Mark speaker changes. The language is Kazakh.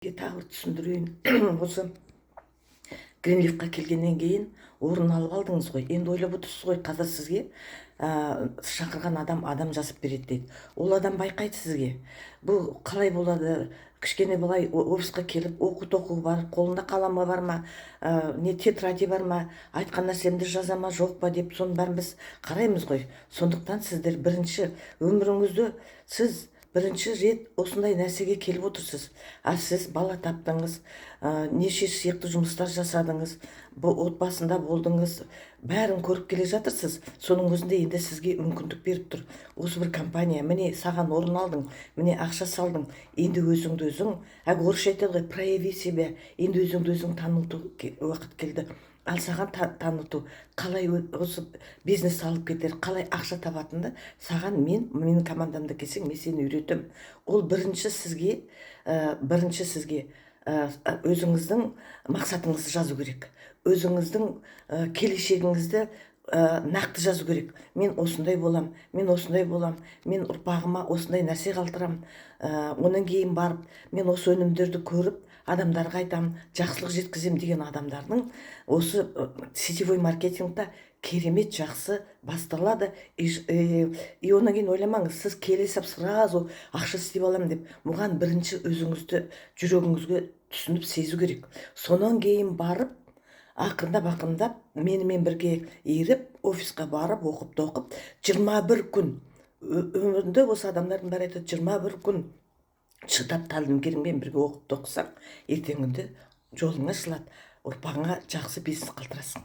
Speaker 1: тағы бір түсіндірейін. Осы Гринлифқа келгеннен кейін орын алып алдыңыз ғой. Енді ойлап отырсыз ғой, қазір сізге шақырған адам жазып береді дейді. Ол адам байқайды сізге. Бұл қалай болады? Кішкене былай офисқа келіп оқу бар, қолында қаламы бар ма, не тетради бар ма, айтқан нәрсемді жаза ма жоқ па деп, соның бәрін біз қараймыз ғой. Сондықтан сіздер бірінші өміріңізде сіз бірінші рет осындай нәрсеге келіп отырсыз. Сіз бала таптыңыз, неше сияқты жұмыстар жасадыңыз, отбасында болдыңыз, бәрін көріп келе жатырсыз. Соның өзінде енді сізге мүмкіндік беріп тұр. Осы бір компания, міне саған орын алдың, міне ақша салдың, енді өзіңді өзің, орысша айтады ғой, прояви себя, енді өзіңді өзің таныту уақыт келді. Ал саған таныту, қалай осы бизнес алып кетер, қалай ақша табатынды саған менің командамда келсең, мен сені үйретем. Ол бірінші сізге өзіңіздің мақсатыңызды жазу керек. Өзіңіздің келешегіңізді нақты жазу керек. Мен осындай болам, мен ұрпағыма осындай нәрсе қалдырам. Онан кейін барып, мен осы өнімдерді көріп, адамдарға айтам, жақсылық жеткізем деген адамдардың осы сетевой маркетингта керемет жақсы басталады. И онан кейін ойламаңыз, сіз келе сап сразу ақша істеп алам деп. Мұған бірінші өзіңізді жүрегіңізге түсініп сезу керек. Сонан кейін барып, ақырындап менімен бірге еріп, офисқа барып, оқып 21 күн өмірінде осы адамдардың бәрі айтады, 21 күн шыдап тәлімгеріңмен бірге оқып тоқысаң, ертеңінде жолың ашылады, ұрпағыңа жақсы бизнес қалдырасың.